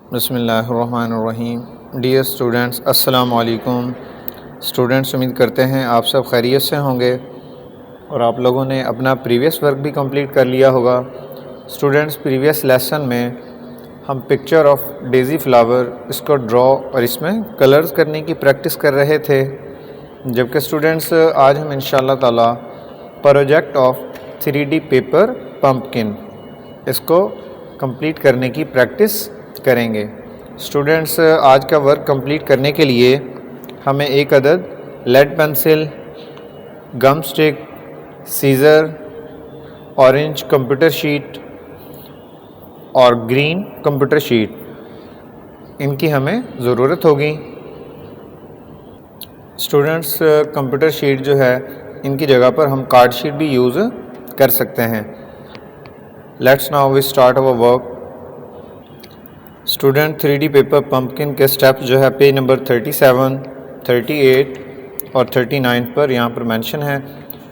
बिस्मिल्लाहिर्रहमानिर्रहीम। Dear students, अस्सलाम वालेकुम। स्टूडेंट्स, उम्मीद करते हैं आप सब खैरियत से होंगे और आप लोगों ने अपना प्रीवियस वर्क भी कंप्लीट कर लिया होगा। स्टूडेंट्स, प्रीवियस लेसन में हम पिक्चर ऑफ डेज़ी फ्लावर इसको ड्रॉ और इसमें कलर्स करने की प्रैक्टिस कर रहे थे, जबकि स्टूडेंट्स आज हम इंशाअल्लाह ताला project of 3D paper pumpkin इसको कंप्लीट करने की प्रैक्टिस करेंगे। स्टूडेंट्स, आज का वर्क कंप्लीट करने के लिए हमें एक अदद lead pencil, gum stick, scissor, orange computer sheet और ग्रीन कंप्यूटर शीट इनकी हमें ज़रूरत होगी। स्टूडेंट्स, कंप्यूटर शीट जो है इनकी जगह पर हम कार्ड शीट भी यूज़ कर सकते हैं। Let's now we start our work. Student, 3D paper pumpkin के स्टेप्स जो है पेज नंबर 37, 38 और 39 पर यहाँ पर मेंशन है।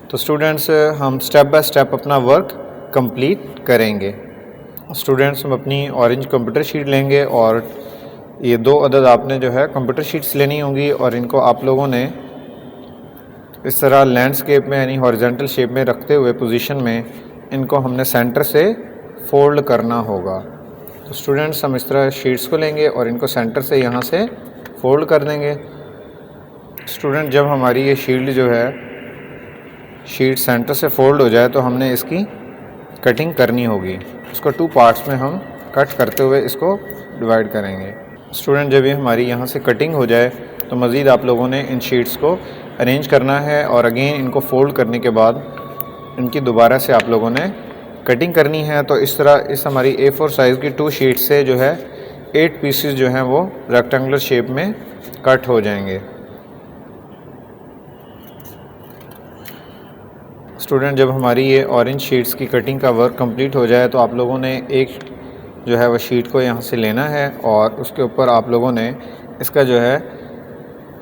तो स्टूडेंट्स, हम स्टेप बाय स्टेप अपना वर्क कंप्लीट करेंगे। स्टूडेंट्स, हम अपनी ऑरेंज कंप्यूटर शीट लेंगे और ये 2 अदद आपने जो है कंप्यूटर शीट्स लेनी होंगी और इनको आप लोगों ने इस तरह लैंडस्केप में यानी हॉरिजॉन्टल शेप में रखते हुए पोजीशन में इनको हमने सेंटर से फोल्ड करना होगा। तो स्टूडेंट्स, हम इस तरह शीट्स को लेंगे और इनको सेंटर से यहाँ से फोल्ड कर देंगे। स्टूडेंट, जब हमारी ये शील्ड जो है शीट सेंटर से फोल्ड हो जाए तो हमने इसकी कटिंग करनी होगी। इसको 2 पार्ट्स में हम कट करते हुए इसको डिवाइड करेंगे। स्टूडेंट, जब ये हमारी यहाँ से कटिंग हो जाए तो मज़ीद आप लोगों ने इन शीट्स को अरेंज करना है और अगेन इनको फोल्ड करने के बाद इनकी दोबारा से आप लोगों ने कटिंग करनी है। तो इस तरह इस हमारी A4 साइज़ की 2 शीट से जो है 8 पीसेस जो हैं वो रेक्टेंगुलर शेप में कट हो जाएंगे। स्टूडेंट, जब हमारी ये ऑरेंज शीट्स की कटिंग का वर्क कंप्लीट हो जाए तो आप लोगों ने एक जो है वह शीट को यहाँ से लेना है और उसके ऊपर आप लोगों ने इसका जो है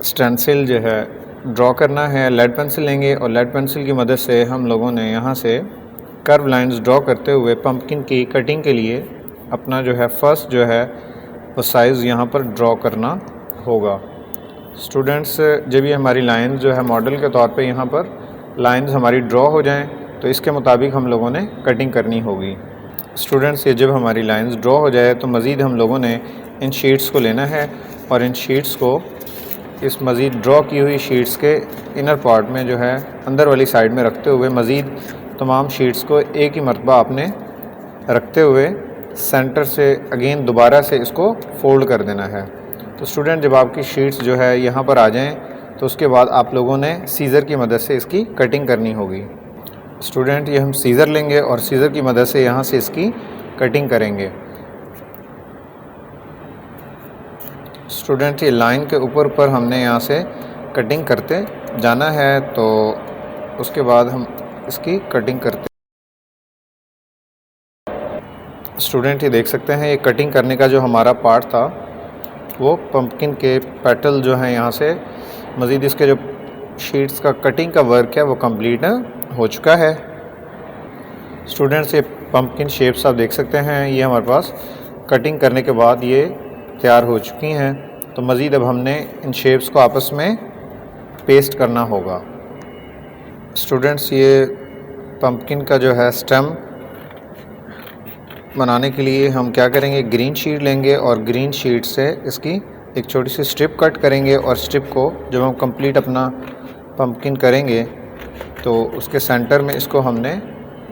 स्टेंसिल जो है ड्रॉ करना है। लेड पेंसिल लेंगे और लेड पेंसिल की मदद से हम लोगों ने यहाँ से कर्व लाइंस ड्रॉ करते हुए पम्पकिन की कटिंग के लिए अपना जो है फर्स्ट जो है वो साइज़ यहाँ पर ड्रॉ करना होगा। स्टूडेंट्स, जब ये हमारी लाइन जो है मॉडल के तौर पे यहाँ पर लाइंस हमारी ड्रॉ हो जाएं तो इसके मुताबिक हम लोगों ने कटिंग करनी होगी। स्टूडेंट्स, ये जब हमारी लाइंस ड्रॉ हो जाए तो मज़ीद हम लोगों ने इन शीट्स को लेना है और इन शीट्स को इस मज़ीद ड्रॉ की हुई शीट्स के इनर पार्ट में जो है अंदर वाली साइड में रखते हुए मज़ीद तमाम शीट्स को एक ही मरतबा आपने रखते हुए सेंटर से अगेन दोबारा से इसको फोल्ड कर देना है। तो स्टूडेंट, जब आपकी शीट्स जो है यहाँ पर आ जाएं तो उसके बाद आप लोगों ने सीज़र की मदद से इसकी कटिंग करनी होगी। स्टूडेंट, ये हम सीज़र लेंगे और सीज़र की मदद से यहाँ से इसकी कटिंग करेंगे। स्टूडेंट, ये लाइन के ऊपर हमने यहाँ से कटिंग करते जाना है, तो उसके बाद हम इसकी कटिंग करते। स्टूडेंट, ये देख सकते हैं ये कटिंग करने का जो हमारा पार्ट था वो पम्पकिन के पेटल जो हैं यहाँ से मज़ीद इसके जो शीट्स का कटिंग का वर्क है वो कंप्लीट हो चुका है। स्टूडेंट्स, ये पम्पकिन शेप्स आप देख सकते हैं ये हमारे पास कटिंग करने के बाद ये तैयार हो चुकी हैं। तो मज़ीद अब हमने इन शेप्स को आपस में पेस्ट करना होगा। स्टूडेंट्स, ये पम्पकिन का जो है स्टेम बनाने के लिए हम क्या करेंगे, ग्रीन शीट लेंगे और ग्रीन शीट से इसकी एक छोटी सी स्ट्रिप कट करेंगे और स्ट्रिप को जब हम कंप्लीट अपना पम्पकिन करेंगे तो उसके सेंटर में इसको हमने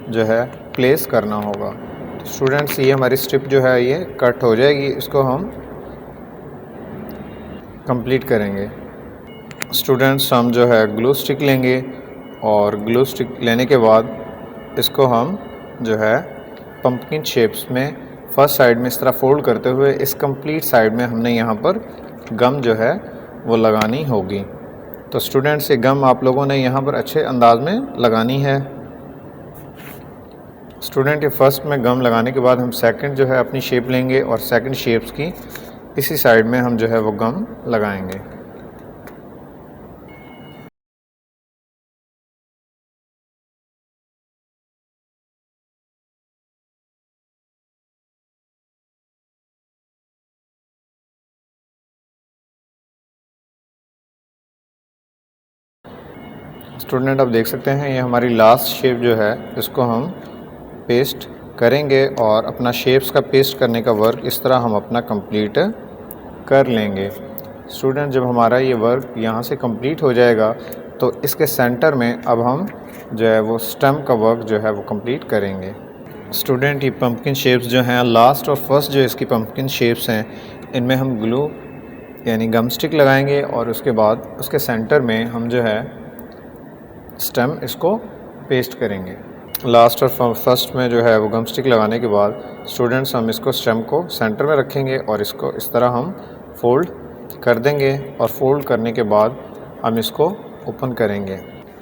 जो है प्लेस करना होगा। तो स्टूडेंट्स, ये हमारी स्ट्रिप जो है ये कट हो जाएगी, इसको हम कंप्लीट करेंगे। स्टूडेंट्स, हम जो है ग्लू स्टिक लेंगे और ग्लू स्टिक लेने के बाद इसको हम जो है पम्पकिन शेप्स में फर्स्ट साइड में इस तरह फोल्ड करते हुए इस कंप्लीट साइड में हमने यहाँ पर गम जो है वो लगानी होगी। तो स्टूडेंट्स, ये गम आप लोगों ने यहाँ पर अच्छे अंदाज में लगानी है। स्टूडेंट, ये फर्स्ट में गम लगाने के बाद हम सेकंड जो है अपनी शेप लेंगे और सेकंड शेप्स की इसी साइड में हम जो है वो गम लगाएंगे। स्टूडेंट आप देख सकते हैं ये हमारी लास्ट शेप जो है इसको हम पेस्ट करेंगे और अपना शेप्स का पेस्ट करने का वर्क इस तरह हम अपना कंप्लीट कर लेंगे। स्टूडेंट जब हमारा ये वर्क यहाँ से कंप्लीट हो जाएगा तो इसके सेंटर में अब हम जो है वो स्टेम का वर्क जो है वो कंप्लीट करेंगे। स्टूडेंट ये पंपकिन शेप्स जो हैं लास्ट और फर्स्ट जो इसकी पंपकिन शेप्स हैं इनमें हम ग्लू यानी गम स्टिक लगाएंगे और उसके बाद उसके सेंटर में हम जो है स्टेम इसको पेस्ट करेंगे। लास्ट और फर्स्ट में जो है वो गम स्टिक लगाने के बाद स्टूडेंट्स हम इसको स्टेम को सेंटर में रखेंगे और इसको इस तरह हम फोल्ड कर देंगे और फोल्ड करने के बाद हम इसको ओपन करेंगे।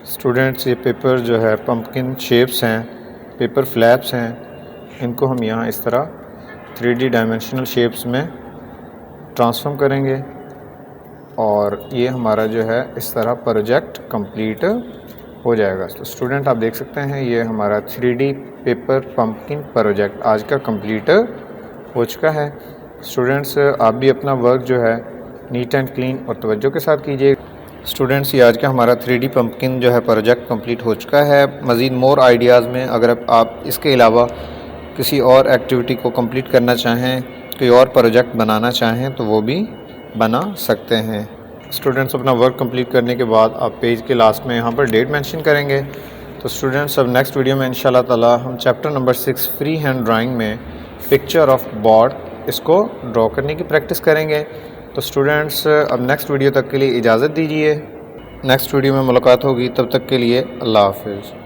स्टूडेंट्स ये पेपर जो है पंपकिन शेप्स हैं, पेपर फ्लैप्स हैं, इनको हम यहाँ इस तरह 3D डायमेंशनल शेप्स में ट्रांसफॉर्म करेंगे और ये हमारा जो है इस तरह प्रोजेक्ट कंप्लीट हो जाएगा। तो स्टूडेंट आप देख सकते हैं ये हमारा 3D पेपर पंपकिन प्रोजेक्ट आज का कंप्लीट हो चुका है। स्टूडेंट्स आप भी अपना वर्क जो है नीट एंड क्लीन और तवज्जो के साथ कीजिए। स्टूडेंट्स ये आज का हमारा 3D पंपकिन जो है प्रोजेक्ट कंप्लीट हो चुका है। मज़ीद मोर आइडियाज़ में अगर आप इसके अलावा किसी और एक्टिविटी को कंप्लीट करना चाहें, कोई और प्रोजेक्ट बनाना चाहें तो वो भी बना सकते हैं। स्टूडेंट्स अपना वर्क कंप्लीट करने के बाद आप पेज के लास्ट में यहाँ पर डेट मेंशन करेंगे। तो स्टूडेंट्स अब नेक्स्ट वीडियो में इंशाल्लाह ताला हम chapter number 6 free hand drawing में पिक्चर ऑफ बॉर्ड इसको ड्रॉ करने की प्रैक्टिस करेंगे। तो स्टूडेंट्स अब नेक्स्ट वीडियो तक के लिए इजाज़त दीजिए। नेक्स्ट वीडियो में मुलाकात होगी, तब तक के लिए अल्लाह हाफ़िज़।